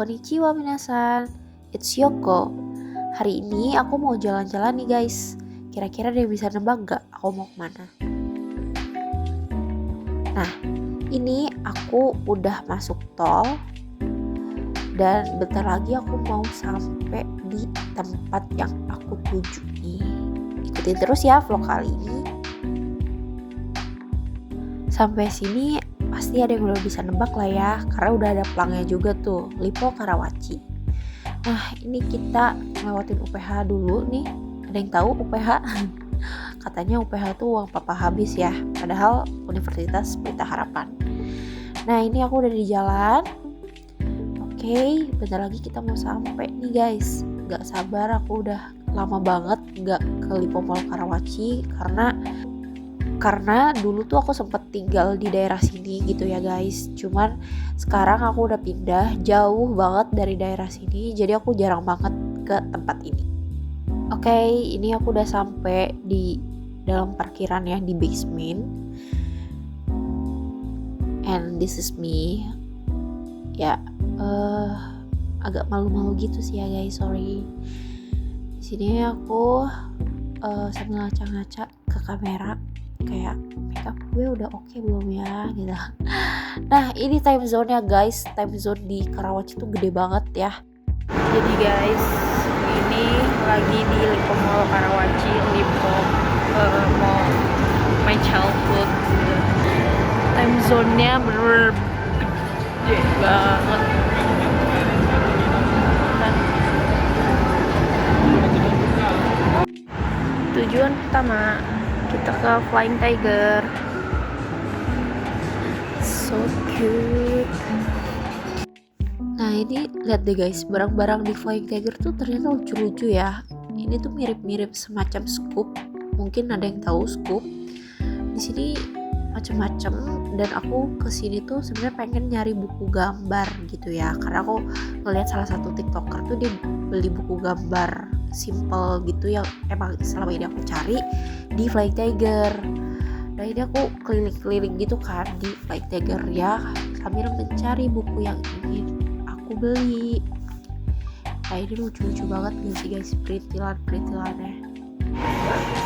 Konnichiwa minasan, it's Yoko. Hari ini aku mau jalan-jalan nih guys. Kira-kira ada yang bisa nebak gak aku mau kemana? Nah, ini aku udah masuk tol. Dan bentar lagi aku mau sampai di tempat yang aku tuju nih. Ikutin terus ya vlog kali ini. Sampai sini pasti ada yang udah bisa nebak lah ya, karena udah ada pelangnya juga tuh, Lippo Karawaci. Nah, ini kita lewatin UPH dulu nih. Ada yang tahu UPH? Katanya UPH tuh uang papa habis ya, padahal Universitas Pelita Harapan. Nah, ini aku udah di jalan. Oke, bentar lagi kita mau sampai nih guys. Gak sabar, aku udah lama banget gak ke Lippo Mall Karawaci karena dulu tuh aku sempet tinggal di daerah sini gitu ya guys. Cuman sekarang aku udah pindah jauh banget dari daerah sini, jadi aku jarang banget ke tempat ini. Oke, ini aku udah sampai di dalam parkiran ya, di basement. And this is me. Ya, agak malu-malu gitu sih ya guys, sorry. Di sini aku sambil ngaca-ngaca ke kamera, kayak makeup gue udah oke belum ya gitu. Nah, ini time zone-nya guys. Time zone di Karawaci tuh gede banget ya. Jadi guys, ini lagi di Lippo Mall Karawaci, Lippo Mall My Childhood gitu. Time zone-nya bener gede banget. Tujuan pertama kita ke Flying Tiger. So cute. Nah, ini lihat deh guys, barang-barang di Flying Tiger tuh ternyata lucu-lucu ya. Ini tuh mirip-mirip semacam Scoop. Mungkin ada yang tahu Scoop. Di sini macam-macam, dan aku kesini tuh sebenarnya pengen nyari buku gambar gitu ya, karena aku ngeliat salah satu TikToker tuh dia beli buku gambar simple gitu yang emang selama ini aku cari di Flying Tiger. Nah, ini aku keliling-keliling gitu kan di Flying Tiger ya, sambil mencari buku yang ingin aku beli. Nah, ini lucu-lucu banget gak sih guys perintilannya.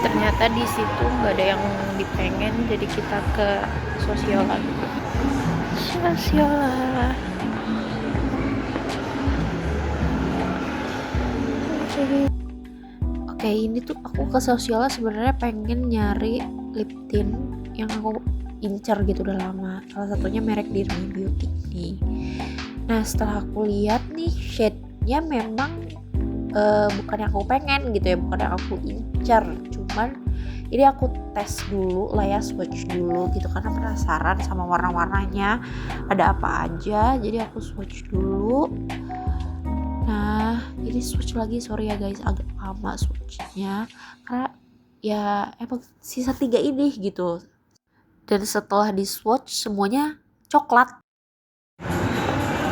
Ternyata di situ nggak ada yang dipengen, jadi kita ke Sosiola. Oke, ini tuh aku ke Sosiola sebenarnya pengen nyari lip tint yang aku incar gitu udah lama. Salah satunya merek Dirmi Beauty nih. Nah, setelah aku lihat nih shade-nya memang bukan yang aku pengen gitu ya, bukan yang aku incar. Cuman ini aku tes dulu lah ya, swatch dulu gitu karena penasaran sama warna-warnanya ada apa aja. Jadi aku swatch dulu. Nah, ini swatch lagi, sorry ya guys agak lama swatchnya karena ya emang sisa 3 ini gitu. Dan setelah di swatch semuanya coklat.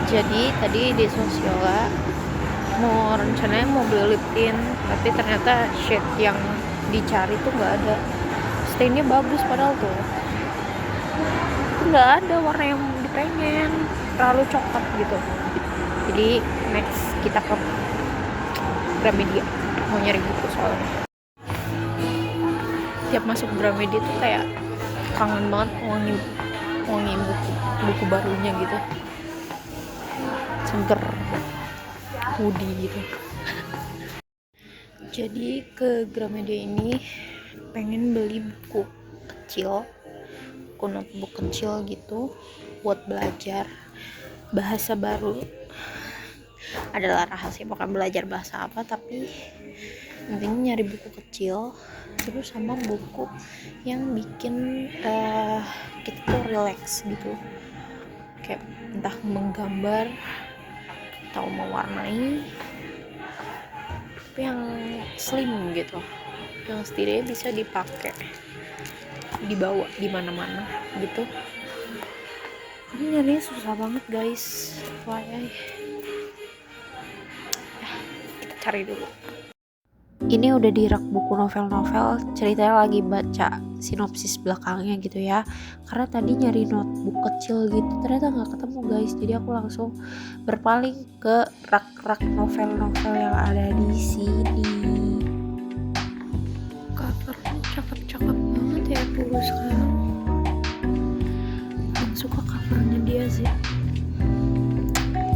Jadi tadi di Sosiola rencananya mau beli lip tint, tapi ternyata shade yang dicari tuh nggak ada. Stainnya bagus padahal tuh nggak ada warna yang dipengen, terlalu coklat gitu. Jadi next kita ke Gramedia mau nyari buku soalnya. Tiap masuk Gramedia tuh kayak kangen banget wangi buku barunya gitu, seger, hoodie gitu. Jadi ke Gramedia ini pengen beli buku kecil, buku notebook kecil gitu buat belajar bahasa baru. Adalah rahasia bukan belajar bahasa apa, tapi intinya nyari buku kecil terus sama buku yang bikin kita tuh relax gitu, kayak entah menggambar atau mewarnai, tapi yang slim gitu, yang setidaknya bisa dipakai dibawa di mana-mana gitu. Ini nyarinya susah banget guys, FYI. Kita cari dulu. Ini udah di rak buku novel-novel, ceritanya lagi baca sinopsis belakangnya gitu ya. Karena tadi nyari notebook kecil gitu ternyata nggak ketemu guys, jadi aku langsung berpaling ke rak-rak novel-novel yang ada di sini. Covernya cakep-cakep banget ya buku sekarang. Aku suka covernya dia sih,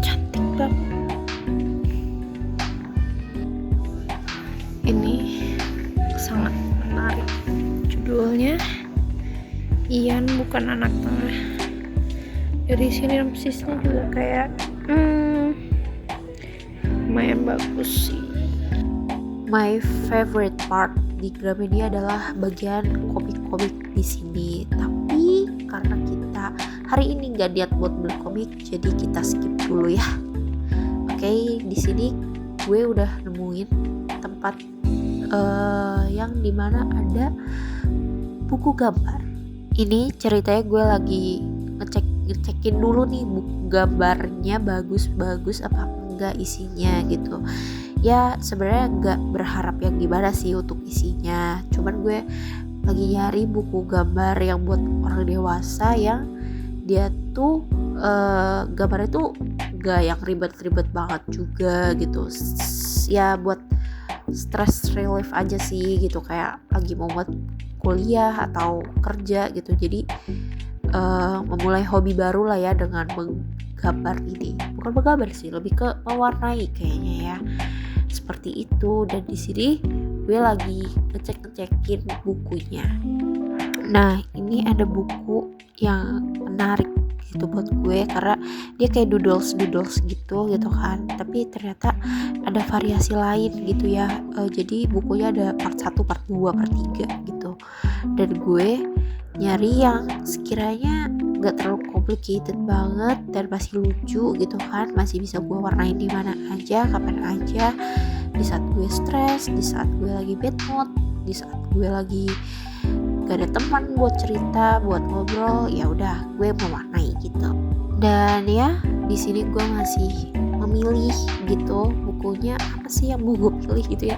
cantik banget. Ini sangat menarik, judulnya Ian Bukan Anak Tengah. Dari sinopsisnya juga kayak lumayan bagus sih. My favorite part di Gramedia adalah bagian komik-komik di sini. Tapi karena kita hari ini nggak niat buat beli komik, jadi kita skip dulu ya. Oke, di sini gue udah nemuin tempat yang dimana ada buku gambar. Ini ceritanya gue lagi ngecekin dulu nih buku gambarnya bagus-bagus apa enggak isinya gitu. Ya sebenarnya nggak berharap yang gimana sih untuk isinya, cuman gue lagi nyari buku gambar yang buat orang dewasa yang dia tuh gambarnya tuh gak yang ribet-ribet banget juga gitu. Ya buat stress relief aja sih gitu, kayak lagi mau buat kuliah atau kerja gitu. Jadi memulai hobi baru lah ya dengan menggambar ini. Bukan menggambar sih, lebih ke mewarnai kayaknya ya. Seperti itu. Dan di sini gue lagi ngecekin bukunya. Nah, ini ada buku yang menarik gitu buat gue karena dia kayak doodles gitu kan, tapi ternyata ada variasi lain gitu ya. Jadi bukunya ada part 1, part 2, part 3 gitu, dan gue nyari yang sekiranya gak terlalu complicated banget dan masih lucu gitu kan, masih bisa gue warnain di mana aja, kapan aja, di saat gue stres, di saat gue lagi bad mood, di saat gue lagi gak ada teman buat cerita, buat ngobrol, ya udah gue mewarnai gitu. Dan ya di sini gue masih memilih gitu bukunya apa sih yang mau gue pilih gitu ya,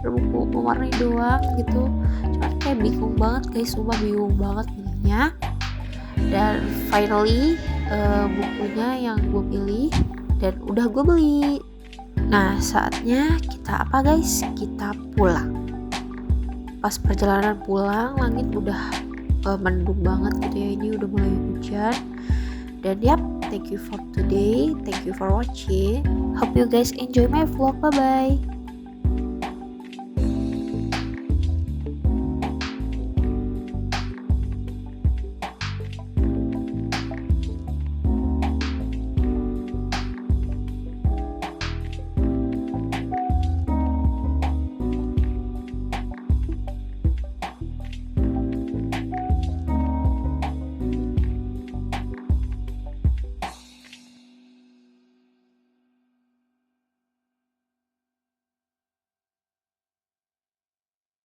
berbuku mewarnai doang gitu. Cuman kayak bingung banget guys, sumpah bingung banget pilihnya. Dan finally bukunya yang gue pilih dan udah gue beli. Nah saatnya kita apa guys, kita pulang. Pas perjalanan pulang langit udah mendung banget gitu ya, ini udah mulai hujan. Dan yap, thank you for today, thank you for watching, hope you guys enjoy my vlog, bye bye.